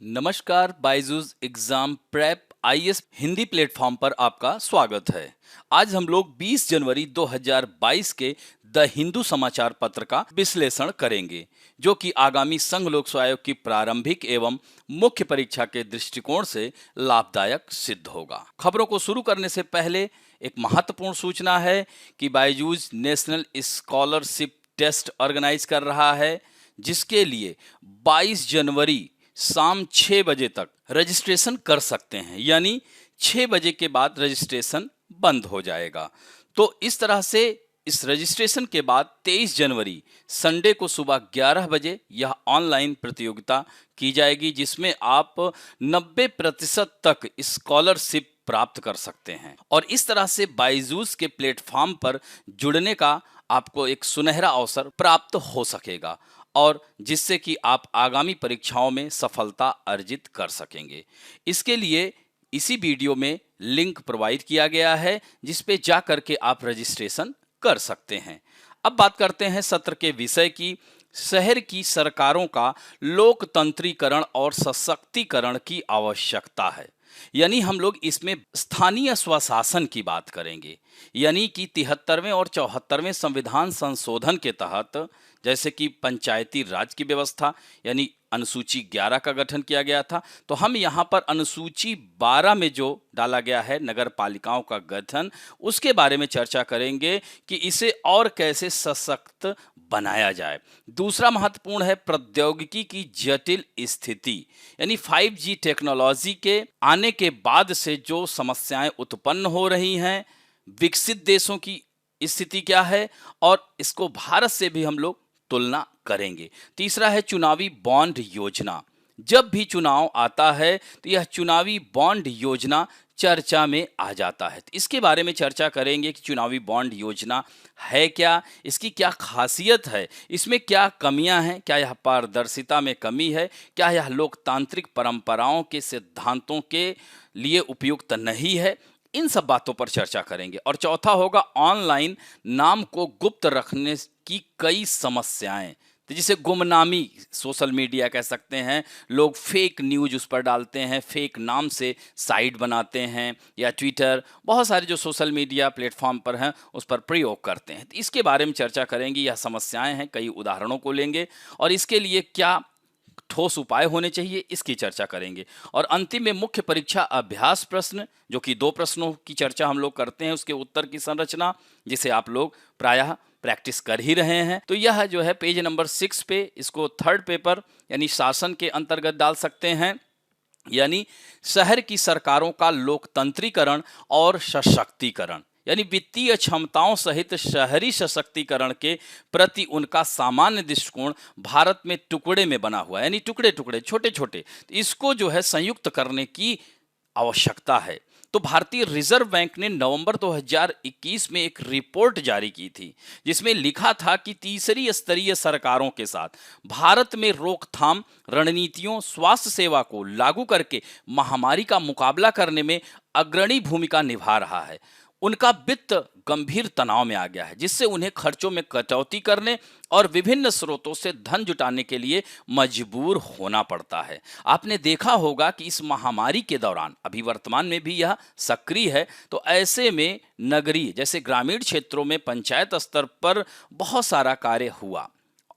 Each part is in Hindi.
नमस्कार, Byju's exam prep IAS Hindi platform पर आपका स्वागत है। आज हम लोग 20 जनवरी 2022 के द हिंदू समाचार पत्र का विश्लेषण करेंगे, जो कि आगामी संघ लोक सेवा आयोग की प्रारंभिक एवं मुख्य परीक्षा के दृष्टिकोण से लाभदायक सिद्ध होगा। खबरों को शुरू करने से पहले एक महत्वपूर्ण सूचना है कि Byju's national scholarship test organise कर रहा है, जिसके लिए 22 जनवरी शाम 6 बजे तक रजिस्ट्रेशन कर सकते हैं। यानी 6 बजे के बाद रजिस्ट्रेशन बंद हो जाएगा। तो इस तरह से इस रजिस्ट्रेशन के बाद 23 जनवरी संडे को सुबह 11 बजे यह ऑनलाइन प्रतियोगिता की जाएगी, जिसमें आप 90% तक स्कॉलरशिप प्राप्त कर सकते हैं। और इस तरह से बायजूस के प्लेटफॉर्म पर जुड़ने का आपको एक सुनहरा अवसर प्राप्त हो सकेगा, और जिससे कि आप आगामी परीक्षाओं में सफलता अर्जित कर सकेंगे। इसके लिए इसी वीडियो में लिंक प्रोवाइड किया गया है, जिस पे जा करके आप रजिस्ट्रेशन कर सकते हैं। अब बात करते हैं सत्र के विषय की। शहर की सरकारों का लोकतंत्रीकरण और सशक्तिकरण की आवश्यकता है। यानी हम लोग इसमें स्थानीय स्वशासन की बात करेंगे। यानी कि 73वें और 74वें संविधान संशोधन के तहत, जैसे कि पंचायती राज की व्यवस्था यानी अनुसूची 11 का गठन किया गया था, तो हम यहाँ पर अनुसूची 12 में जो डाला गया है नगर पालिकाओं का गठन, उसके बारे में चर्चा करेंगे कि इसे और कैसे सशक्त बनाया जाए। दूसरा महत्वपूर्ण है प्रौद्योगिकी की जटिल स्थिति, यानी 5G टेक्नोलॉजी के आने के बाद से जो समस्याएं उत्पन्न हो रही हैं, विकसित देशों की स्थिति क्या है, और इसको भारत से भी हम लोग तुलना करेंगे। तीसरा है चुनावी बॉन्ड योजना। जब भी चुनाव आता है तो यह चुनावी बॉन्ड योजना चर्चा में आ जाता है। तो इसके बारे में चर्चा करेंगे कि चुनावी बॉन्ड योजना है क्या, इसकी क्या खासियत है, इसमें क्या कमियां हैं, क्या यह पारदर्शिता में कमी है, क्या यह लोकतांत्रिक परंपराओं के सिद्धांतों के लिए उपयुक्त नहीं है। इन सब बातों पर चर्चा करेंगे। और चौथा होगा ऑनलाइन नाम को गुप्त रखने की कई समस्याएं, तो जिसे गुमनामी सोशल मीडिया कह सकते हैं। लोग फेक न्यूज उस पर डालते हैं, फेक नाम से साइट बनाते हैं, या ट्विटर, बहुत सारे जो सोशल मीडिया प्लेटफॉर्म पर हैं उस पर प्रयोग करते हैं। तो इसके बारे में चर्चा करेंगे। यह समस्याएं हैं, कई उदाहरणों को लेंगे, और इसके लिए क्या ठोस उपाय होने चाहिए, इसकी चर्चा करेंगे। और अंतिम में मुख्य परीक्षा अभ्यास प्रश्न, जो कि 2 प्रश्नों की चर्चा हम लोग करते हैं, उसके उत्तर की संरचना, जिसे आप लोग प्रायः प्रैक्टिस कर ही रहे हैं। तो यह जो है पेज नंबर 6 पे इसको थर्ड पेपर यानी शासन के अंतर्गत डाल सकते हैं। यानी शहर की सरकारों का लोकतंत्रीकरण और सशक्तिकरण, यानी वित्तीय क्षमताओं सहित शहरी सशक्तिकरण के प्रति उनका सामान्य दृष्टिकोण भारत में टुकड़े में बना हुआ है। यानी टुकड़े टुकड़े छोटे छोटे, इसको जो है संयुक्त करने की आवश्यकता है। तो भारतीय रिजर्व बैंक ने नवंबर 2021 में एक रिपोर्ट जारी की थी, जिसमें लिखा था कि तीसरी स्तरीय सरकारों के साथ भारत में रोकथाम रणनीतियों, स्वास्थ्य सेवा को लागू करके महामारी का मुकाबला करने में अग्रणी भूमिका निभा रहा है। उनका वित्त गंभीर तनाव में आ गया है, जिससे उन्हें खर्चों में कटौती करने और विभिन्न स्रोतों से धन जुटाने के लिए मजबूर होना पड़ता है। आपने देखा होगा कि इस महामारी के दौरान, अभी वर्तमान में भी यह सक्रिय है, तो ऐसे में नगरीय जैसे ग्रामीण क्षेत्रों में पंचायत स्तर पर बहुत सारा कार्य हुआ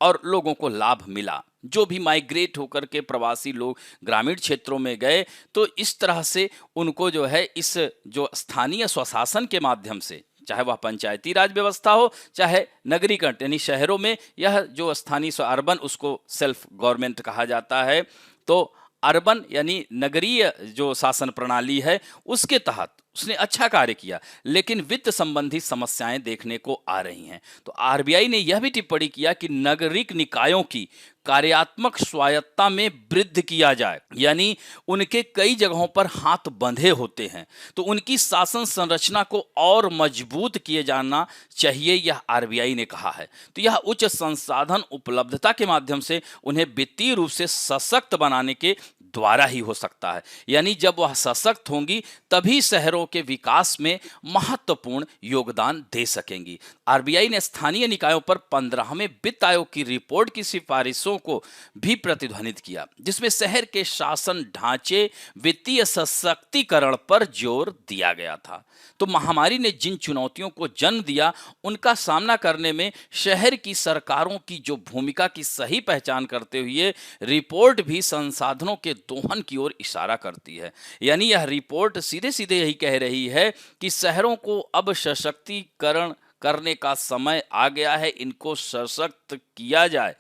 और लोगों को लाभ मिला। जो भी माइग्रेट होकर के प्रवासी लोग ग्रामीण क्षेत्रों में गए, तो इस तरह से उनको जो है इस जो स्थानीय स्वशासन के माध्यम से, चाहे वह पंचायती राज व्यवस्था हो, चाहे नगरीकरण यानी शहरों में यह जो स्थानीय अर्बन, उसको सेल्फ गवर्नमेंट कहा जाता है। तो अर्बन यानी नगरीय जो शासन प्रणाली है, उसके तहत उसने अच्छा कार्य किया, लेकिन वित्त संबंधी समस्याएं देखने को आ रही हैं। तो आरबीआई ने यह भी टिप्पणी किया कि नागरिक निकायों की कार्यात्मक स्वायत्तता में वृद्धि किया जाए, यानी उनके कई जगहों पर हाथ बंधे होते हैं, तो उनकी शासन संरचना को और मजबूत किए जाना चाहिए, यह आरबीआई ने कहा है। तो यह उच्च संसाधन उपलब्धता के माध्यम से उन्हें वित्तीय रूप से सशक्त बनाने के द्वारा ही हो सकता है। यानी जब वह सशक्त होंगी तभी शहरों के विकास में महत्वपूर्ण योगदान दे सकेंगी। आरबीआई ने स्थानीय निकायों पर 15वें वित्त आयोग की रिपोर्ट की सिफारिशों को भी प्रतिध्वनित किया, जिसमें शहर के शासन ढांचे, वित्तीय सशक्तिकरण पर जोर दिया गया था। तो महामारी ने जिन चुनौतियों को जन्म दिया, उनका सामना करने में शहर की सरकारों की जो भूमिका की सही पहचान करते हुए रिपोर्ट भी संसाधनों के दोहन की ओर इशारा करती है। यानी यह रिपोर्ट सीधे सीधे यही कह रही है कि शहरों को अब सशक्तिकरण करने का समय आ गया है, इनको सशक्त किया जाए,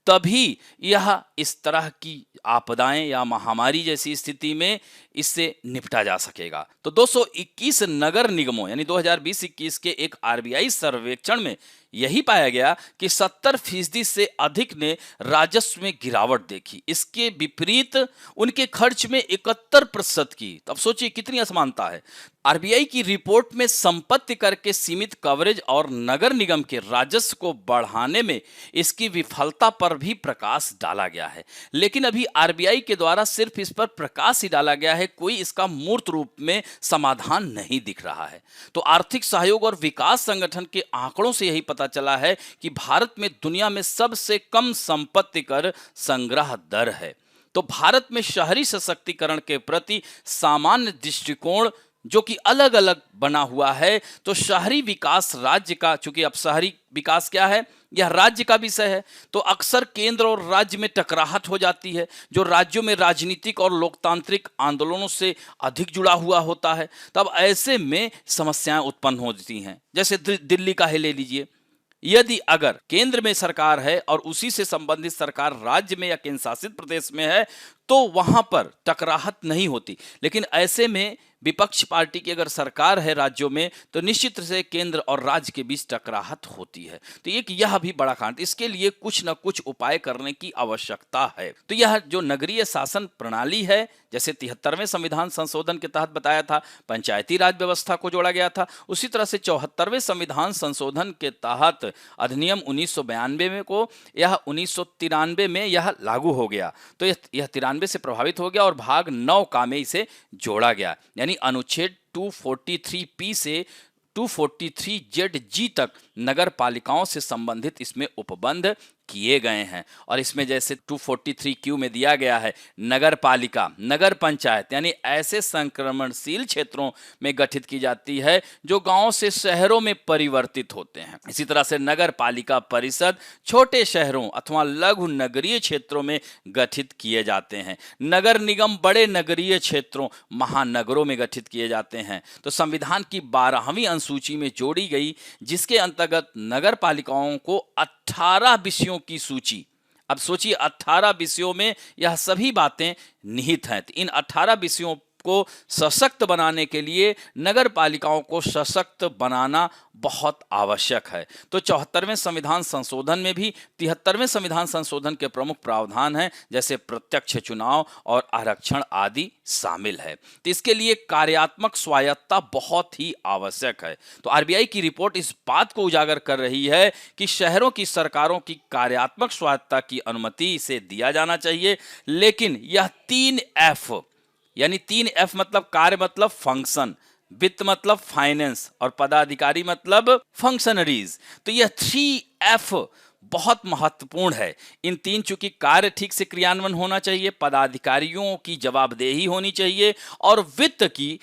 तभी यह इस तरह की आपदाएं या महामारी जैसी स्थिति में इससे निपटा जा सकेगा। तो 221 नगर निगमों यानी 2020-21 के एक आरबीआई सर्वेक्षण में यही पाया गया कि 70% से अधिक ने राजस्व में गिरावट देखी। इसके विपरीत उनके खर्च में 71% की। तब सोचिए कितनी असमानता है। आरबीआई की रिपोर्ट में संपत्ति कर के सीमित कवरेज और नगर निगम के राजस्व को बढ़ाने में इसकी विफलता पर भी प्रकाश डाला गया है। लेकिन अभी आरबीआई के द्वारा सिर्फ इस पर प्रकाश ही डाला गया है, कोई इसका मूर्त रूप में समाधान नहीं दिख रहा है। तो आर्थिक सहयोग और विकास संगठन के आंकड़ों से यही पता चला है कि भारत में दुनिया में सबसे कम संपत्ति कर संग्रह दर है। तो भारत में शहरी सशक्तिकरण के प्रति सामान्य दृष्टिकोण जो कि अलग अलग बना हुआ है। तो शहरी विकास राज्य का, चूंकि अब शहरी विकास क्या है, यह राज्य का विषय है, तो अक्सर केंद्र और राज्य में टकराहट हो जाती है, जो राज्यों में राजनीतिक और लोकतांत्रिक आंदोलनों से अधिक जुड़ा हुआ होता है। तब ऐसे में समस्याएं उत्पन्न होती हैं। जैसे दिल्ली का ही ले लीजिए। यदि अगर केंद्र में सरकार है और उसी से संबंधित सरकार राज्य में या केंद्र शासित प्रदेश में है, तो वहां पर टकराहट नहीं होती। लेकिन ऐसे में विपक्ष पार्टी की अगर सरकार है राज्यों में, तो निश्चित से केंद्र और राज्य के बीच टकराहट होती है। तो एक यह भी बड़ा कांड, इसके लिए कुछ न कुछ उपाय करने की आवश्यकता है। तो यह जो नगरीय शासन प्रणाली है, जैसे 73वें संविधान संशोधन के तहत बताया था, पंचायती राज व्यवस्था को जोड़ा गया था, उसी तरह से 74वें संविधान संशोधन के तहत अधिनियम 1992 में को यह 1993 में यह लागू हो गया। तो यह 93 से प्रभावित हो गया और भाग 9 का में इसे जोड़ा गया। यानी अनुच्छेद 243 से 243 तक नगर पालिकाओं से संबंधित इसमें उपबंध किए गए हैं। और इसमें जैसे 243 में दिया गया है, नगर पालिका, नगर पंचायत यानी ऐसे संक्रमणशील क्षेत्रों में गठित की जाती है जो गांवों से शहरों में परिवर्तित होते हैं। इसी तरह से नगर पालिका परिषद छोटे शहरों अथवा लघु नगरीय क्षेत्रों में गठित किए जाते हैं। नगर निगम बड़े नगरीय क्षेत्रों, महानगरों में गठित किए जाते हैं। तो संविधान की 12वीं अनुसूची में जोड़ी गई, जिसके अंतर्गत नगर पालिकाओं को 18 विषयों की सूची। अब सोचिए 18 विषयों में यह सभी बातें निहित हैं। इन 18 विषयों को सशक्त बनाने के लिए नगर पालिकाओं को सशक्त बनाना बहुत आवश्यक है। तो 74वें संविधान संशोधन में भी 73वें संविधान संशोधन के प्रमुख प्रावधान हैं, जैसे प्रत्यक्ष चुनाव और आरक्षण आदि शामिल है। तो इसके लिए कार्यात्मक स्वायत्तता बहुत ही आवश्यक है। तो आरबीआई की रिपोर्ट इस बात को उजागर कर रही है कि शहरों की सरकारों की कार्यात्मक स्वायत्तता की अनुमति से दिया जाना चाहिए, लेकिन यह 3F यानी 3F मतलब कार्य मतलब फंक्शन, वित्त मतलब फाइनेंस और पदाधिकारी मतलब फंक्शनरीज। तो यह 3F बहुत महत्वपूर्ण है। इन तीन चूंकि कार्य ठीक से क्रियान्वयन होना चाहिए, पदाधिकारियों की जवाबदेही होनी चाहिए और वित्त की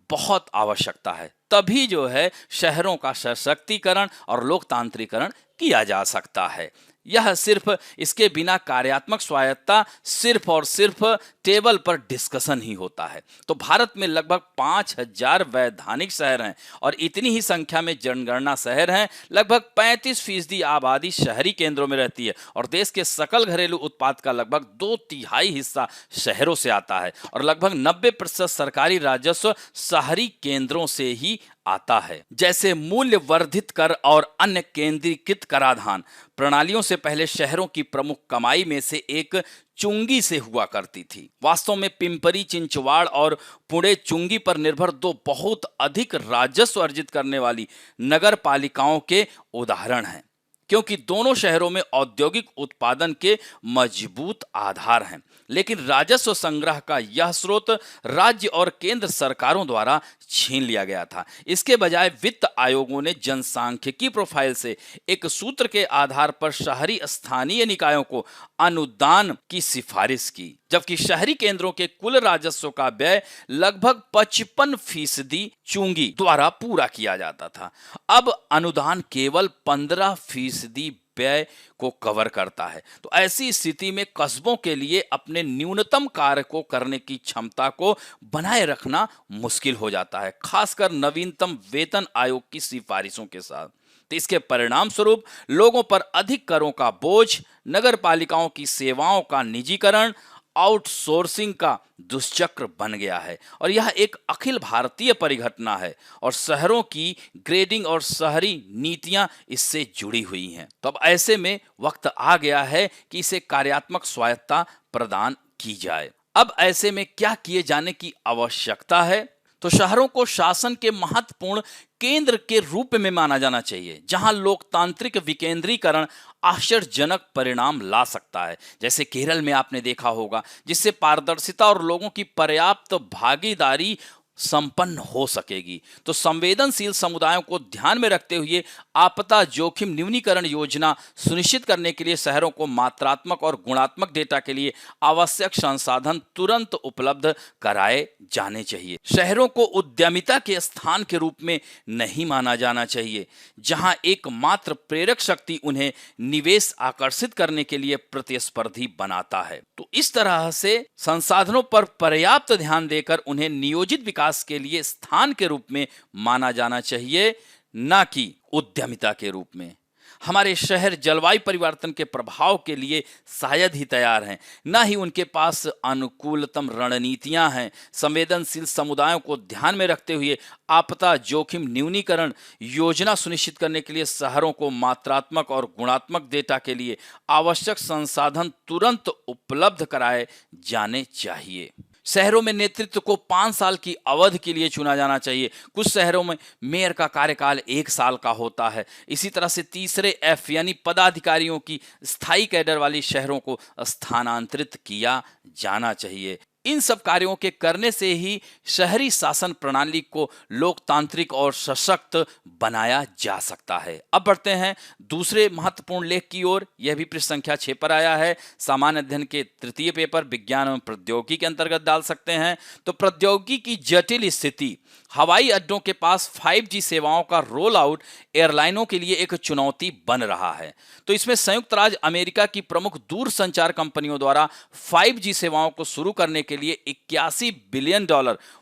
बहुत आवश्यकता है, तभी जो है शहरों का सशक्तिकरण और लोकतांत्रिकरण किया जा सकता है। यह सिर्फ इसके बिना कार्यात्मक स्वायत्तता सिर्फ और सिर्फ टेबल पर डिस्कशन ही होता है। तो भारत में लगभग 5000 वैधानिक शहर हैं और इतनी ही संख्या में जनगणना शहर हैं। लगभग 35% आबादी शहरी केंद्रों में रहती है और देश के सकल घरेलू उत्पाद का लगभग 2/3 हिस्सा शहरों से आता है और लगभग 90% सरकारी राजस्व शहरी केंद्रों से ही आता है। जैसे मूल्य वर्धित कर और अन्य केंद्रीकृत कराधान प्रणालियों से पहले शहरों की प्रमुख कमाई में से एक चुंगी से हुआ करती थी। वास्तव में पिंपरी, चिंचवाड़ और पुणे चुंगी पर निर्भर दो बहुत अधिक राजस्व अर्जित करने वाली नगर पालिकाओं के उदाहरण हैं। क्योंकि दोनों शहरों में औद्योगिक उत्पादन के मजबूत आधार हैं। लेकिन राजस्व संग्रह का यह स्रोत राज्य और केंद्र सरकारों द्वारा छीन लिया गया था। इसके बजाय वित्त आयोगों ने जनसांख्यिकी प्रोफाइल से एक सूत्र के आधार पर शहरी स्थानीय निकायों को अनुदान की सिफारिश की, जबकि शहरी केंद्रों के कुल राजस्व का व्यय लगभग 55% चुंगी द्वारा पूरा किया जाता था। अब अनुदान केवल 15% व्यय को कवर करता है। तो ऐसी स्थिति में कस्बों के लिए अपने न्यूनतम कार्य को करने की क्षमता को बनाए रखना मुश्किल हो जाता है, खासकर नवीनतम वेतन आयोग की सिफारिशों के साथ। तो इसके परिणाम स्वरूप लोगों पर अधिक करों का बोझ, नगर पालिकाओं की सेवाओं का निजीकरण, आउटसोर्सिंग का दुष्चक्र बन गया है और यह एक अखिल भारतीय परिघटना है और शहरों की ग्रेडिंग और शहरी नीतियां इससे जुड़ी हुई हैं। तो अब ऐसे में वक्त आ गया है कि इसे कार्यात्मक स्वायत्तता प्रदान की जाए। अब ऐसे में क्या किए जाने की आवश्यकता है? तो शहरों को शासन के महत्वपूर्ण केंद्र के रूप में माना जाना चाहिए, जहां लोकतांत्रिक विकेंद्रीकरण आश्चर्यजनक परिणाम ला सकता है, जैसे केरल में आपने देखा होगा, जिससे पारदर्शिता और लोगों की पर्याप्त भागीदारी संपन्न हो सकेगी। तो संवेदनशील समुदायों को ध्यान में रखते हुए आपदा जोखिम न्यूनीकरण योजना सुनिश्चित करने के लिए शहरों को मात्रात्मक और गुणात्मक डेटा के लिए आवश्यक संसाधन तुरंत उपलब्ध कराए जाने चाहिए। शहरों को उद्यमिता के स्थान के रूप में नहीं माना जाना चाहिए, जहां एकमात्र प्रेरक शक्ति उन्हें निवेश आकर्षित करने के लिए प्रतिस्पर्धी बनाता है। तो इस तरह से संसाधनों पर पर्याप्त ध्यान देकर उन्हें नियोजित विकास के लिए स्थान के रूप में माना जाना चाहिए, न कि उद्यमिता के रूप में। हमारे शहर जलवायु परिवर्तन के प्रभाव के लिए शायद ही तैयार हैं, न ही उनके पास अनुकूलतम रणनीतियां हैं। संवेदनशील समुदायों को ध्यान में रखते हुए आपदा जोखिम न्यूनीकरण योजना सुनिश्चित करने के लिए शहरों को मात्रात्मक और गुणात्मक डेटा के लिए आवश्यक संसाधन तुरंत उपलब्ध कराए जाने चाहिए। शहरों में नेतृत्व को 5 साल की अवधि के लिए चुना जाना चाहिए। कुछ शहरों में मेयर का कार्यकाल 1 साल का होता है। इसी तरह से तीसरे एफ यानी पदाधिकारियों की स्थायी कैडर वाली शहरों को स्थानांतरित किया जाना चाहिए। इन सब कार्यों के करने से ही शहरी शासन प्रणाली को लोकतांत्रिक और सशक्त बनाया जा सकता है। अब बढ़ते हैं दूसरे महत्वपूर्ण लेख की ओर। यह भी पृष्ठ संख्या 6 पर आया है। सामान्य अध्ययन के तृतीय पेपर विज्ञान एवं प्रौद्योगिकी के अंतर्गत डाल सकते हैं। तो प्रौद्योगिकी की जटिल स्थिति, हवाई अड्डों के पास 5G सेवाओं का रोल आउट एयरलाइनों के लिए एक चुनौती बन रहा है। तो इसमें संयुक्त राज्य अमेरिका की प्रमुख दूरसंचार कंपनियों द्वारा 5G सेवाओं को शुरू करने के लिए $81 बिलियन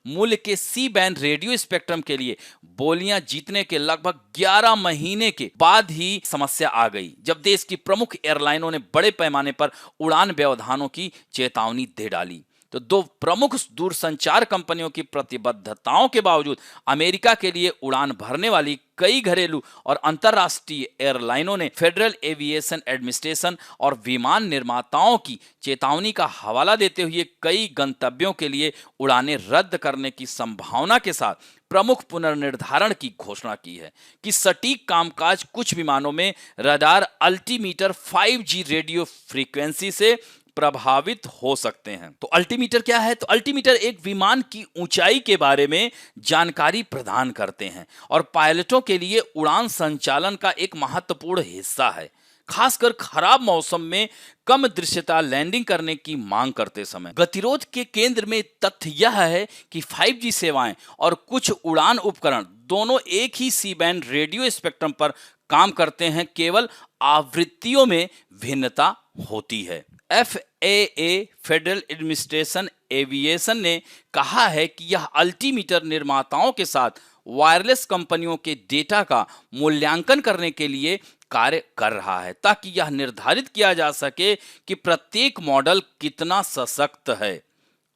मूल्य के सी बैंड रेडियो स्पेक्ट्रम के लिए बोलियां जीतने के लगभग 11 महीने के बाद ही समस्या आ गई, जब देश की प्रमुख एयरलाइनों ने बड़े पैमाने पर उड़ान व्यवधानों की चेतावनी दे डाली। तो दो प्रमुख दूरसंचार कंपनियों की प्रतिबद्धताओं के बावजूद अमेरिका के लिए उड़ान भरने वाली कई घरेलू और अंतर्राष्ट्रीय एयरलाइनों ने फेडरल एविएशन एडमिनिस्ट्रेशन और विमान निर्माताओं की चेतावनी का हवाला देते हुए कई गंतव्यों के लिए उड़ानें रद्द करने की संभावना के साथ प्रमुख पुनर्निर्धारण की घोषणा की है कि सटीक कामकाज कुछ विमानों में radar altimeter 5G radio frequency से प्रभावित हो सकते हैं। तो अल्टीमीटर क्या है? तो अल्टीमीटर एक विमान की ऊंचाई के बारे में जानकारी प्रदान करते हैं और पायलटों के लिए उड़ान संचालन का एक महत्वपूर्ण हिस्सा है, खासकर खराब मौसम में कम दृश्यता लैंडिंग करने की मांग करते समय। गतिरोध के केंद्र में तथ्य यह है कि 5G सेवाएं और कुछ उड़ान उपकरण दोनों एक ही सी बैंड रेडियो स्पेक्ट्रम पर काम करते हैं, केवल आवृत्तियों में भिन्नता होती है। FAA फेडरल एडमिनिस्ट्रेशन एविएशन ने कहा है कि यह अल्टीमीटर निर्माताओं के साथ वायरलेस कंपनियों के डेटा का मूल्यांकन करने के लिए कार्य कर रहा है, ताकि यह निर्धारित किया जा सके कि प्रत्येक मॉडल कितना सशक्त है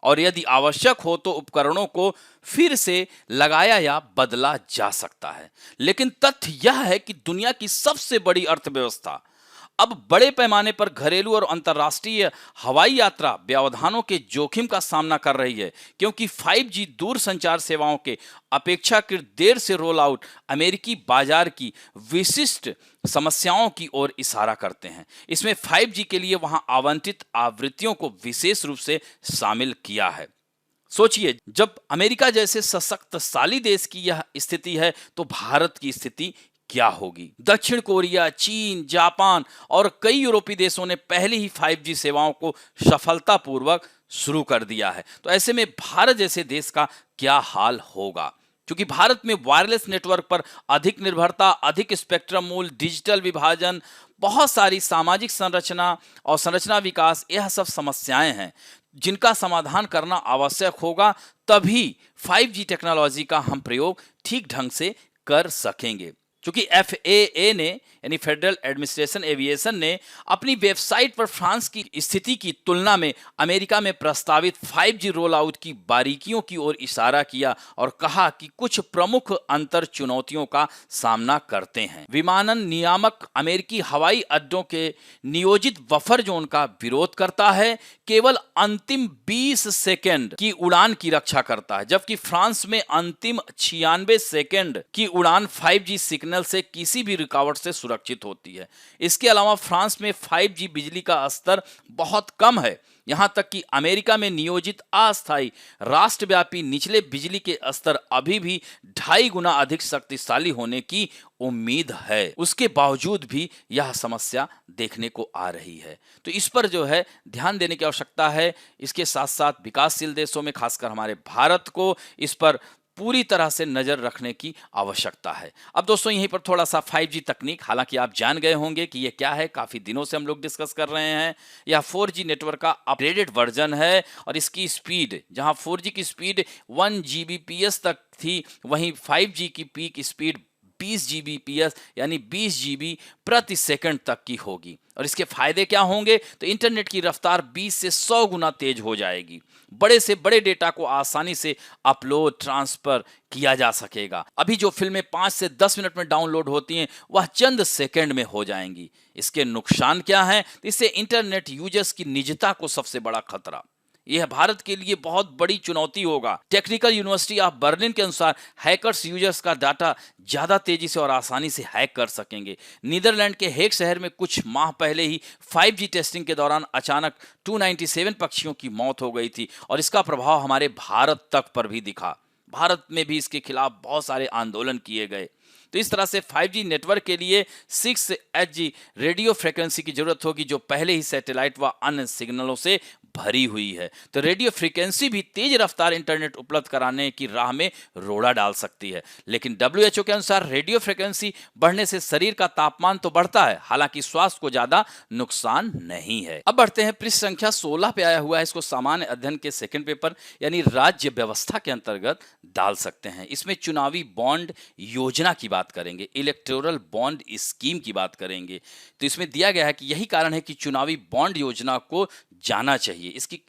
और यदि आवश्यक हो तो उपकरणों को फिर से लगाया या बदला जा सकता है। लेकिन तथ्य यह है कि दुनिया की सबसे बड़ी अर्थव्यवस्था अब बड़े पैमाने पर घरेलू और अंतर्राष्ट्रीय हवाई यात्रा व्यवधानों के जोखिम का सामना कर रही है, क्योंकि 5G दूर संचार सेवाओं के अपेक्षाकृत देर से रोल आउट अमेरिकी बाजार की विशिष्ट समस्याओं की ओर इशारा करते हैं। इसमें 5G के लिए वहां आवंटित आवृत्तियों को विशेष रूप से शामिल किया है। सोचिए, जब अमेरिका जैसे सशक्तशाली देश की यह स्थिति है तो भारत की स्थिति क्या होगी। दक्षिण कोरिया, चीन, जापान और कई यूरोपीय देशों ने पहले ही 5G सेवाओं को सफलतापूर्वक शुरू कर दिया है। तो ऐसे में भारत जैसे देश का क्या हाल होगा। क्योंकि भारत में वायरलेस नेटवर्क पर अधिक निर्भरता, अधिक स्पेक्ट्रम मूल्य, डिजिटल विभाजन, बहुत सारी सामाजिक संरचना और संरचना विकास, यह सब समस्याएं हैं जिनका समाधान करना आवश्यक होगा। तभी 5G टेक्नोलॉजी का हम प्रयोग ठीक ढंग से कर सकेंगे। क्योंकि FAA ने यानी फेडरल एडमिनिस्ट्रेशन एविएशन ने अपनी वेबसाइट पर फ्रांस की स्थिति की तुलना में अमेरिका में प्रस्तावित 5G रोल आउट की बारीकियों की ओर इशारा किया और कहा कि कुछ प्रमुख अंतर चुनौतियों का सामना करते हैं। विमानन नियामक अमेरिकी हवाई अड्डों के नियोजित बफर जोन का विरोध करता है, केवल अंतिम 20 सेकेंड की उड़ान की रक्षा करता है, जबकि फ्रांस में अंतिम 96 सेकेंड की उड़ान 5G सिग्नल से किसी भी रुकावट से सुरक्षित होती है। इसके अलावा फ्रांस में 5G बिजली का स्तर बहुत कम है, यहां तक कि अमेरिका में नियोजित अस्थायी राष्ट्रव्यापी निचले बिजली के स्तर अभी भी 2.5 गुना अधिक शक्तिशाली होने की उम्मीद है। उसके बावजूद भी यह समस्या देखने को आ रही है। तो इस पर जो है ध्यान देने की आवश्यकता है। इसके साथ साथ विकासशील देशों में, खासकर हमारे भारत को इस पर पूरी तरह से नजर रखने की आवश्यकता है। अब दोस्तों, यहीं पर थोड़ा सा 5G तकनीक, हालांकि आप जान गए होंगे कि ये क्या है, काफी दिनों से हम लोग डिस्कस कर रहे हैं। यह 4G नेटवर्क का अपग्रेडेड वर्जन है और इसकी स्पीड, जहां 4G की स्पीड 1 Gbps तक थी, वहीं 5G की पीक स्पीड 20 Gbps यानी 20 GB प्रति सेकंड तक की होगी। और इसके फायदे क्या होंगे? तो इंटरनेट की रफ्तार 20 से 100 गुना तेज हो जाएगी। बड़े से बड़े डेटा को आसानी से अपलोड, ट्रांसफर किया जा सकेगा। अभी जो फिल्में 5 से 10 मिनट में डाउनलोड होती हैं, वह चंद सेकंड में हो जाएंगी। इसके नुकसान क्या हैं? इससे इंटरनेट यूजर्स की निजता को सबसे बड़ा खतरा। यह भारत के लिए बहुत बड़ी चुनौती होगा। टेक्निकल यूनिवर्सिटी ऑफ बर्लिन के अनुसार हैकर्स यूजर्स का डाटा ज्यादा तेजी से और आसानी से हैक कर सकेंगे। नीदरलैंड के हेग शहर में कुछ माह पहले ही 5G टेस्टिंग के दौरान अचानक 297 पक्षियों की मौत हो गई थी और इसका प्रभाव हमारे भारत तक पर भी दिखा। भारत में भी इसके खिलाफ बहुत सारे आंदोलन किए गए। तो इस तरह से 5G नेटवर्क के लिए 6Hz रेडियो फ्रीक्वेंसी की जरूरत होगी, जो पहले ही सैटेलाइट व अन्य सिग्नलों से भरी हुई है। तो रेडियो फ्रीक्वेंसी भी तेज रफ्तार इंटरनेट उपलब्ध कराने की राह में रोड़ा डाल सकती है। लेकिन WHO के अनुसार रेडियो फ्रीक्वेंसी बढ़ने से शरीर का तापमान तो बढ़ता है, हालांकि स्वास्थ्य को ज्यादा नुकसान नहीं है। अब बढ़ते हैं, पृष्ठ संख्या 16 पे आया हुआ है। इसको सामान्य अध्ययन के सेकंड पेपर यानी राज्य व्यवस्था के अंतर्गत डाल सकते हैं। इसमें चुनावी बॉन्ड योजना की बात करेंगे, इलेक्टोरल बॉन्ड स्कीम की बात करेंगे। तो इसमें दिया गया है कि यही कारण है कि चुनावी बॉन्ड योजना को जाना चाहिए।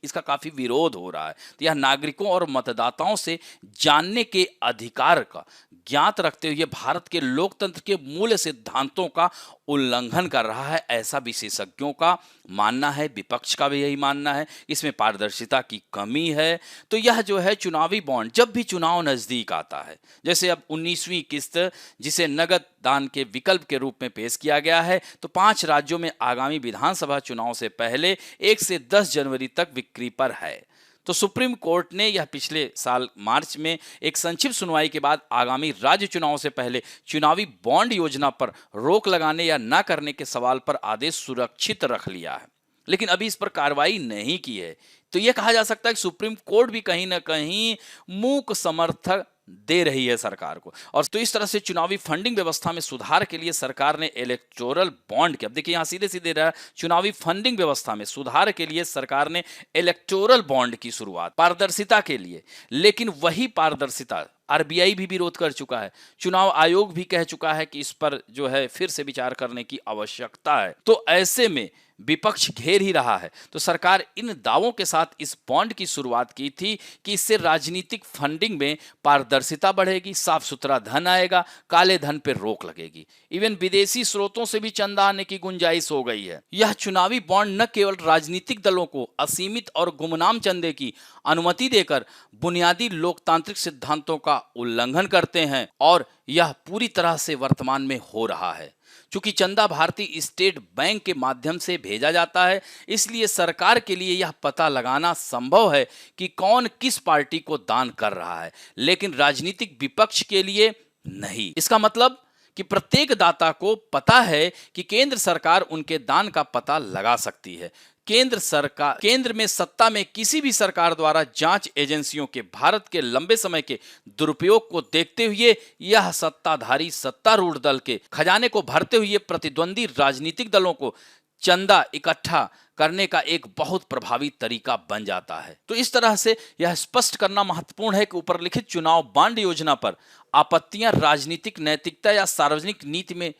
इसका काफी विरोध हो रहा है। तो यह नागरिकों और मतदाताओं से जानने के अधिकार का ज्ञात रखते हुए भारत के लोकतंत्र के मूल सिद्धांतों का उल्लंघन कर रहा है, ऐसा विशेषज्ञों का मानना है। विपक्ष का भी यही मानना है। इसमें पारदर्शिता की कमी है। तो यह जो है चुनावी बॉन्ड, जब भी चुनाव नजदीक आता है, जैसे अब 19वीं किस्त जिसे नगद दान के विकल्प के रूप में पेश किया गया है, तो 5 राज्यों में आगामी विधानसभा चुनाव से पहले 1 से 10 जनवरी तक बिक्री पर है। तो सुप्रीम कोर्ट ने यह पिछले साल मार्च में एक संक्षिप्त सुनवाई के बाद आगामी राज्य चुनाव से पहले चुनावी बॉन्ड योजना पर रोक लगाने या न करने के सवाल पर आदेश सुरक्षित रख लिया है, लेकिन अभी इस पर कार्रवाई नहीं की है। तो यह कहा जा सकता है कि सुप्रीम कोर्ट भी कहीं ना कहीं मूक समर्थन दे रही है सरकार को। और तो इस तरह से चुनावी फंडिंग व्यवस्था में सुधार के लिए सरकार ने इलेक्टोरल बॉन्ड के, अब देखिए यहां सीधे सीधे रहा, चुनावी फंडिंग व्यवस्था में सुधार के लिए सरकार ने इलेक्टोरल बॉन्ड की शुरुआत पारदर्शिता के लिए। लेकिन वही पारदर्शिता RBI भी विरोध कर चुका है, चुनाव आयोग भी कह चुका है कि इस पर जो है फिर से विचार करने की आवश्यकता है। तो ऐसे में विपक्ष घेर ही रहा है, तो सरकार इन दावों के साथ इस बॉन्ड की शुरुआत की थी कि इससे राजनीतिक फंडिंग में पारदर्शिता बढ़ेगी, साफ सुथरा धन आएगा, काले धन पर रोक लगेगी। इवन विदेशी स्रोतों से भी चंदा आने की गुंजाइश हो गई है। यह चुनावी बॉन्ड न केवल राजनीतिक दलों को असीमित और गुमनाम चंदे की अनुमति देकर बुनियादी लोकतांत्रिक सिद्धांतों का उल्लंघन करते हैं, और यह पूरी तरह से वर्तमान में हो रहा है। चूंकि चंदा भारतीय स्टेट बैंक के माध्यम से भेजा जाता है, इसलिए सरकार के लिए यह पता लगाना संभव है कि कौन किस पार्टी को दान कर रहा है, लेकिन राजनीतिक विपक्ष के लिए नहीं। इसका मतलब कि प्रत्येक दाता को पता है कि केंद्र सरकार उनके दान का पता लगा सकती है। केंद्र में सत्ता में किसी भी सरकार द्वारा जांच एजेंसियों के भारत के लंबे समय के दुरुपयोग को देखते हुए यह सत्ताधारी सत्तारूढ़ दल के खजाने को भरते हुए प्रतिद्वंदी राजनीतिक दलों को चंदा इकट्ठा करने का एक बहुत प्रभावी तरीका बन जाता है। तो इस तरह से यह स्पष्ट करना महत्वपूर्ण है कि ऊपरलिखित चुनाव बांड योजना पर आपत्तियां राजनीतिक नैतिकता या सार्वजनिक नीति में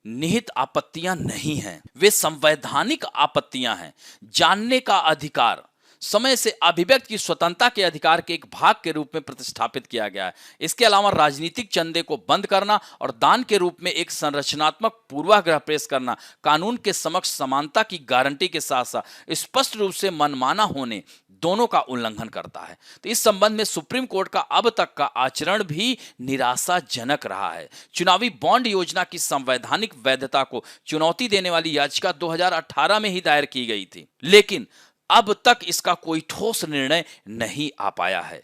निहित आपत्तियां नहीं हैं, वे संवैधानिक आपत्तियां हैं। जानने का अधिकार समय से अभिव्यक्ति की स्वतंत्रता के अधिकार के एक भाग के रूप में प्रतिष्ठापित किया गया है। इसके अलावा राजनीतिक चंदे को बंद करना और दान के रूप में एक संरचनात्मक पूर्वाग्रह पेश करना कानून के समक्ष समानता की गारंटी के साथ साथ स्पष्ट रूप से मनमाना होने दोनों का उल्लंघन करता है। तो इस संबंध में सुप्रीम कोर्ट का अब तक का आचरण भी निराशाजनक रहा है। चुनावी बॉन्ड योजना की संवैधानिक वैधता को चुनौती देने वाली याचिका 2018 में ही दायर की गई थी, लेकिन अब तक इसका कोई ठोस निर्णय नहीं आ पाया है।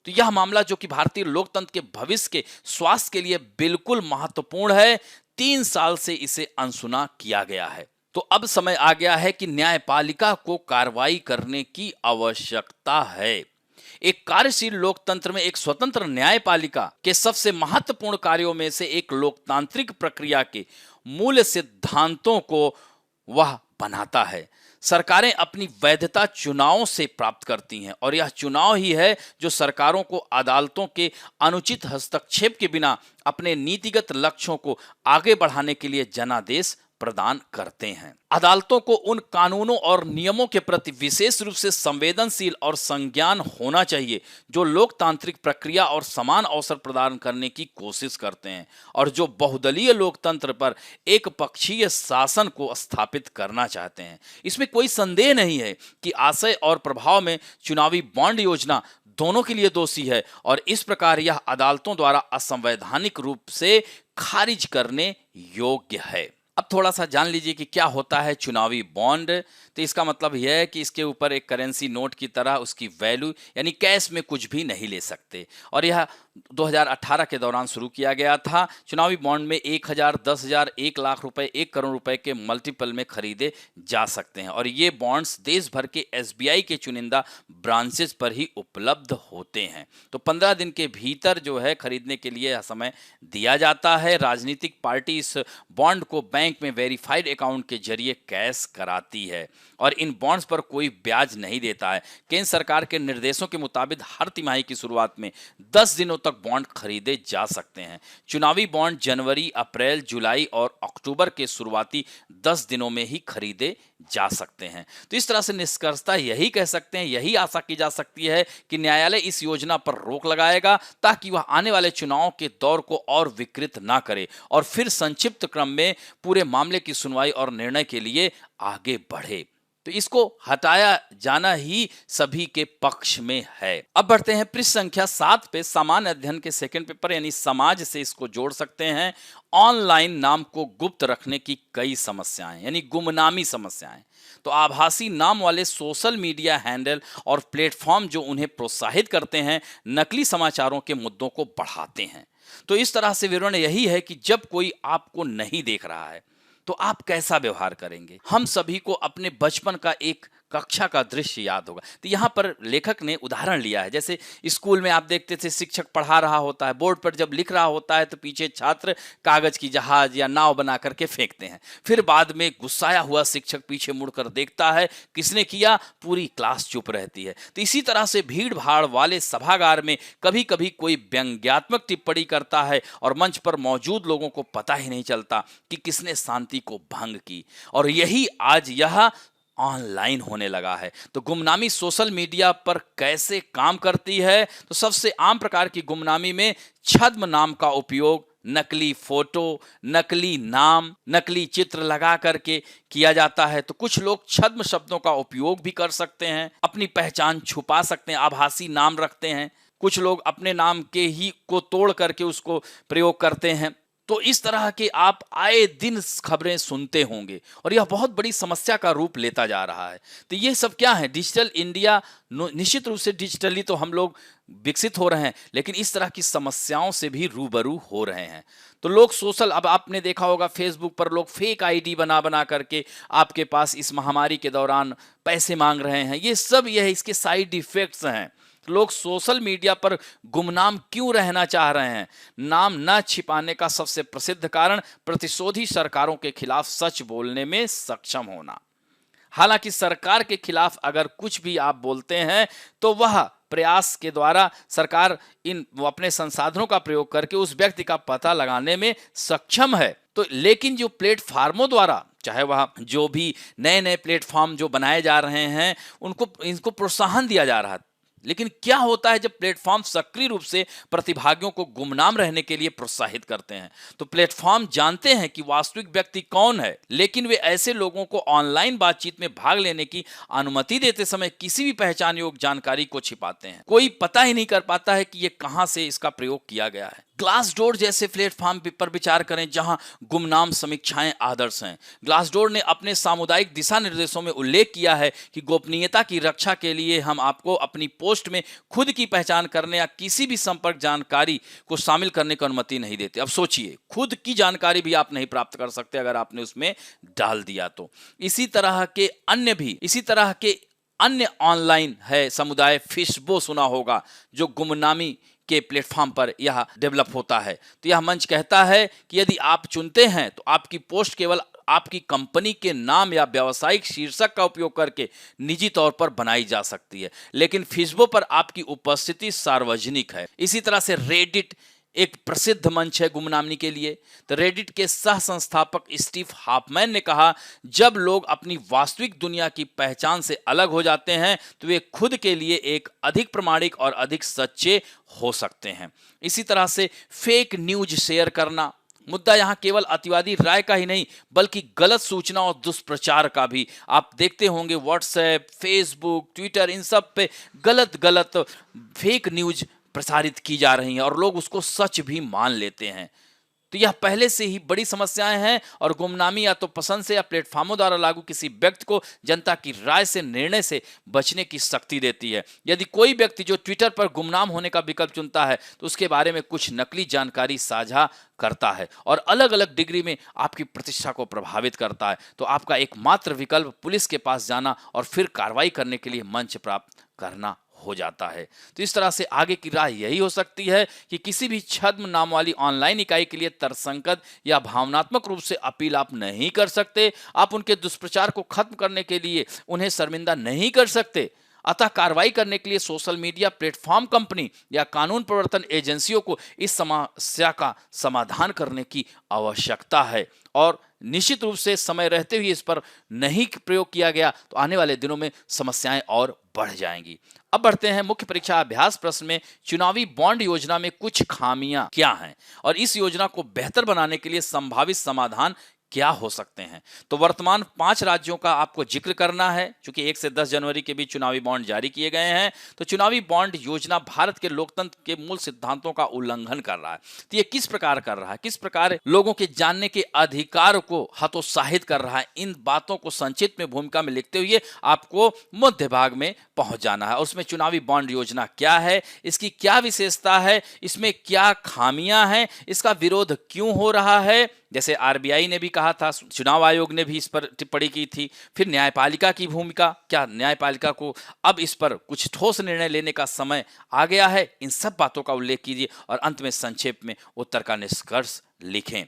तो यह मामला, जो कि भारतीय लोकतंत्र के भविष्य के स्वास्थ्य के लिए बिल्कुल महत्वपूर्ण है, 3 साल से इसे अनसुना किया गया है। तो अब समय आ गया है कि न्यायपालिका को कार्रवाई करने की आवश्यकता है। एक कार्यशील लोकतंत्र में एक स्वतंत्र न्यायपालिका के सबसे महत्वपूर्ण कार्यों में से एक लोकतांत्रिक प्रक्रिया के मूल सिद्धांतों को वह बनाता है। सरकारें अपनी वैधता चुनावों से प्राप्त करती हैं, और यह चुनाव ही है जो सरकारों को अदालतों के अनुचित हस्तक्षेप के बिना अपने नीतिगत लक्ष्यों को आगे बढ़ाने के लिए जनादेश प्रदान करते हैं। अदालतों को उन कानूनों और नियमों के प्रति विशेष रूप से संवेदनशील और संज्ञान होना चाहिए जो लोकतांत्रिक प्रक्रिया और समान अवसर प्रदान करने की कोशिश करते हैं, और जो बहुदलीय लोकतंत्र पर एक पक्षीय शासन को स्थापित करना चाहते हैं। इसमें कोई संदेह नहीं है कि आशय और प्रभाव में चुनावी बॉन्ड योजना दोनों के लिए दोषी है, और इस प्रकार यह अदालतों द्वारा असंवैधानिक रूप से खारिज करने योग्य है। अब थोड़ा सा जान लीजिए कि क्या होता है चुनावी बॉन्ड। तो इसका मतलब यह है कि इसके ऊपर एक करेंसी नोट की तरह उसकी वैल्यू यानी कैश में कुछ भी नहीं ले सकते, और यह 2018 के दौरान शुरू किया गया था। चुनावी बॉन्ड में 1000, 10,000, 1 लाख रुपए, 1 करोड़ रुपए के मल्टीपल में खरीदे जा सकते हैं, और ये बॉन्ड्स देश भर के SBI के चुनिंदा ब्रांचेस पर ही उपलब्ध होते हैं। तो 15 दिन के भीतर जो है खरीदने के लिए समय दिया जाता है। राजनीतिक पार्टी इस बॉन्ड को बैंक में वेरीफाइड अकाउंट के जरिए कैश कराती है, और इन बॉन्ड्स पर कोई ब्याज नहीं देता है। केंद्र सरकार के निर्देशों के मुताबिक हर तिमाही की शुरुआत में 10 दिनों तक बॉन्ड खरीदे जा सकते हैं। चुनावी बॉन्ड जनवरी, अप्रैल, जुलाई और अक्टूबर के शुरुआती 10 दिनों में ही खरीदे जा सकते हैं। तो इस तरह से निष्कर्षतः यही कह सकते हैं, यही आशा की जा सकती है कि न्यायालय इस योजना पर रोक लगाएगा ताकि वह आने वाले चुनाव के दौर को और विकृत ना करे, और फिर संक्षिप्त क्रम में पूरे मामले की सुनवाई और निर्णय के लिए आगे बढ़े। तो इसको हटाया जाना ही सभी के पक्ष में है। अब बढ़ते हैं पृष्ठ संख्या 7 पे। सामान्य अध्ययन के सेकंड पेपर यानी समाज से इसको जोड़ सकते हैं। ऑनलाइन नाम को गुप्त रखने की कई समस्याएं यानी गुमनामी समस्याएं। तो आभासी नाम वाले सोशल मीडिया हैंडल और प्लेटफॉर्म जो उन्हें प्रोत्साहित करते हैं, नकली समाचारों के मुद्दों को बढ़ाते हैं। तो इस तरह से विवरण यही है कि जब कोई आपको नहीं देख रहा है तो आप कैसा व्यवहार करेंगे। हम सभी को अपने बचपन का एक कक्षा का दृश्य याद होगा। तो यहाँ पर लेखक ने उदाहरण लिया है, जैसे स्कूल में आप देखते थे शिक्षक पढ़ा रहा होता है, बोर्ड पर जब लिख रहा होता है तो पीछे छात्र कागज की जहाज या नाव बना करके फेंकते हैं। फिर बाद में गुस्साया हुआ शिक्षक पीछे मुड़कर देखता है, किसने किया? पूरी क्लास चुप रहती है। तो इसी तरह से भीड़ भाड़ वाले सभागार में कभी कभी कोई व्यंग्यात्मक टिप्पणी करता है और मंच पर मौजूद लोगों को पता ही नहीं चलता कि किसने शांति को भंग की। और यही आज यह ऑनलाइन होने लगा है। तो गुमनामी सोशल मीडिया पर कैसे काम करती है? तो सबसे आम प्रकार की गुमनामी में छद्म नाम का उपयोग, नकली फोटो, नकली नाम, नकली चित्र लगा करके किया जाता है। तो कुछ लोग छद्म शब्दों का उपयोग भी कर सकते हैं, अपनी पहचान छुपा सकते हैं, आभासी नाम रखते हैं। कुछ लोग अपने नाम के ही को तोड़ करके उसको प्रयोग करते हैं। तो इस तरह के आप आए दिन खबरें सुनते होंगे और यह बहुत बड़ी समस्या का रूप लेता जा रहा है। तो ये सब क्या है? डिजिटल इंडिया, निश्चित रूप से डिजिटली तो हम लोग विकसित हो रहे हैं, लेकिन इस तरह की समस्याओं से भी रूबरू हो रहे हैं। तो लोग सोशल, अब आपने देखा होगा फेसबुक पर लोग फेक आईडी बना बना करके आपके पास इस महामारी के दौरान पैसे मांग रहे हैं। ये सब यह इसके साइड इफेक्ट्स हैं। लोग सोशल मीडिया पर गुमनाम क्यों रहना चाह रहे हैं? नाम न छिपाने का सबसे प्रसिद्ध कारण प्रतिशोधी सरकारों के खिलाफ सच बोलने में सक्षम होना। हालांकि सरकार के खिलाफ अगर कुछ भी आप बोलते हैं तो वह प्रयास के द्वारा सरकार अपने संसाधनों का प्रयोग करके उस व्यक्ति का पता लगाने में सक्षम है। तो लेकिन जो प्लेटफार्मों द्वारा, चाहे वह जो भी नए नए प्लेटफॉर्म जो बनाए जा रहे हैं, इनको प्रोत्साहन दिया जा रहा है। लेकिन क्या होता है जब प्लेटफॉर्म सक्रिय रूप से प्रतिभागियों को गुमनाम रहने के लिए प्रोत्साहित करते हैं? तो प्लेटफॉर्म जानते हैं कि वास्तविक व्यक्ति कौन है, लेकिन वे ऐसे लोगों को ऑनलाइन बातचीत में भाग लेने की अनुमति देते समय किसी भी पहचान योग्य जानकारी को छिपाते हैं। कोई पता ही नहीं कर पाता है कि यह कहां से इसका प्रयोग किया गया है। ग्लासडोर जैसे प्लेटफॉर्म पर विचार करें जहां गुमनाम समीक्षाएं आदर्श हैं। ग्लासडोर ने अपने सामुदायिक दिशा निर्देशों में उल्लेख किया है कि गोपनीयता की रक्षा के लिए हम आपको अपनी पोस्ट में खुद की पहचान करने या किसी भी संपर्क जानकारी को शामिल करने की अनुमति नहीं देते। अब सोचिए, खुद की जानकारी भी आप नहीं प्राप्त कर सकते अगर आपने उसमें डाल दिया तो। इसी तरह के अन्य ऑनलाइन है समुदाय, फिशबो सुना होगा, जो गुमनामी के प्लेटफॉर्म पर यह डेवलप होता है। तो यह मंच कहता है कि यदि आप चुनते हैं तो आपकी पोस्ट केवल आपकी कंपनी के नाम या व्यावसायिक शीर्षक का उपयोग करके निजी तौर पर बनाई जा सकती है, लेकिन फिशबो पर आपकी उपस्थिति सार्वजनिक है। इसी तरह से रेडिट एक प्रसिद्ध मंच है गुमनामी के लिए। तो रेडिट के सह संस्थापक स्टीव हाफमैन ने कहा, जब लोग अपनी वास्तविक दुनिया की पहचान से अलग हो जाते हैं तो वे खुद के लिए एक अधिक प्रामाणिक और अधिक सच्चे हो सकते हैं। इसी तरह से फेक न्यूज शेयर करना, मुद्दा यहाँ केवल अतिवादी राय का ही नहीं बल्कि गलत सूचना और दुष्प्रचार का भी। आप देखते होंगे व्हाट्सएप, फेसबुक, ट्विटर, इन सब पे गलत फेक न्यूज प्रसारित की जा रही हैं और लोग उसको सच भी मान लेते हैं। तो यह पहले से ही बड़ी समस्याएं हैं और गुमनामी या तो पसंद से या प्लेटफॉर्मों द्वारा लागू किसी व्यक्ति को जनता की राय से, निर्णय से बचने की शक्ति देती है। यदि कोई व्यक्ति जो ट्विटर पर गुमनाम होने का विकल्प चुनता है तो उसके बारे में कुछ नकली जानकारी साझा करता है और अलग अलग डिग्री में आपकी प्रतिष्ठा को प्रभावित करता है, तो आपका एकमात्र विकल्प पुलिस के पास जाना और फिर कार्रवाई करने के लिए मंच प्राप्त करना हो जाता है। तो इस तरह से आगे की राह यही हो सकती है कि किसी भी छद्म नाम वाली ऑनलाइन इकाई के लिए तर्कसंगत या भावनात्मक रूप से अपील आप नहीं कर सकते। आप उनके दुष्प्रचार को खत्म करने के लिए उन्हें शर्मिंदा नहीं कर सकते। अतः कार्रवाई करने के लिए सोशल मीडिया प्लेटफॉर्म कंपनी या कानून प्रवर्तन एजेंसियों को इस समस्या का समाधान करने की आवश्यकता है और निश्चित रूप से समय रहते हुए इस पर नहीं प्रयोग किया गया तो आने वाले दिनों में समस्याएं और बढ़ जाएंगी। अब बढ़ते हैं मुख्य परीक्षा अभ्यास प्रश्न में। चुनावी बॉन्ड योजना में कुछ खामियां क्या हैं और इस योजना को बेहतर बनाने के लिए संभावित समाधान क्या हो सकते हैं? तो वर्तमान 5 राज्यों का आपको जिक्र करना है। चूंकि 1 से 10 जनवरी के बीच चुनावी बॉन्ड जारी किए गए हैं, तो चुनावी बॉन्ड योजना भारत के लोकतंत्र के मूल सिद्धांतों का उल्लंघन कर रहा है। तो ये किस प्रकार कर रहा है, किस प्रकार लोगों के जानने के अधिकार को हतोत्साहित कर रहा है, इन बातों को संक्षिप्त में भूमिका में लिखते हुए आपको मध्य भाग में पहुंच जाना है। और उसमें चुनावी बॉन्ड योजना क्या है, इसकी क्या विशेषता है, इसमें क्या खामियां हैं, इसका विरोध क्यों हो रहा है जैसे आरबीआई ने भी कहा था, चुनाव आयोग ने भी इस पर टिप्पणी की थी। फिर न्यायपालिका की भूमिका, क्या न्यायपालिका को अब इस पर कुछ ठोस निर्णय लेने का समय आ गया है? इन सब बातों का उल्लेख कीजिए और अंत में संक्षेप में उत्तर का निष्कर्ष लिखें।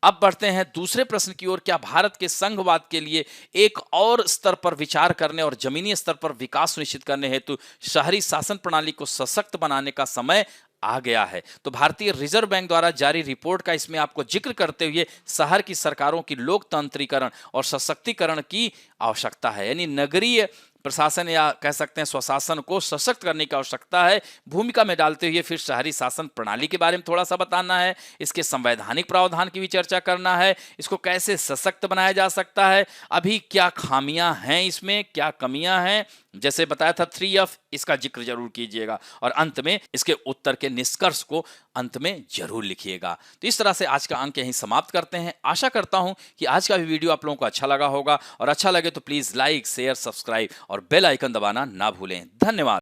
अब बढ़ते हैं दूसरे प्रश्न की ओर। क्या भारत के संघवाद के लिए एक और स्तर पर विचार करने और जमीनी स्तर पर विकास सुनिश्चित करने हेतु शहरी शासन प्रणाली को सशक्त बनाने का समय आ गया है? तो भारतीय रिजर्व बैंक द्वारा जारी रिपोर्ट का इसमें आपको जिक्र करते हुए शहर की सरकारों की लोकतांत्रिकरण और सशक्तिकरण की आवश्यकता है, यानी नगरीय प्रशासन या कह सकते हैं स्वशासन को सशक्त करने की आवश्यकता है, भूमिका में डालते हुए फिर शहरी शासन प्रणाली के बारे में थोड़ा सा बताना है, इसके संवैधानिक प्रावधान की भी चर्चा करना है, इसको कैसे सशक्त बनाया जा सकता है, अभी क्या खामियां हैं इसमें, क्या कमियां हैं, जैसे बताया था 3F, इसका जिक्र जरूर कीजिएगा और अंत में इसके उत्तर के निष्कर्ष को अंत में जरूर लिखिएगा। तो इस तरह से आज का अंक यहीं समाप्त करते हैं। आशा करता हूं कि आज का भी वीडियो आप लोगों को अच्छा लगा होगा और अच्छा लगे तो प्लीज लाइक, शेयर, सब्सक्राइब और बेल आइकन दबाना ना भूलें। धन्यवाद।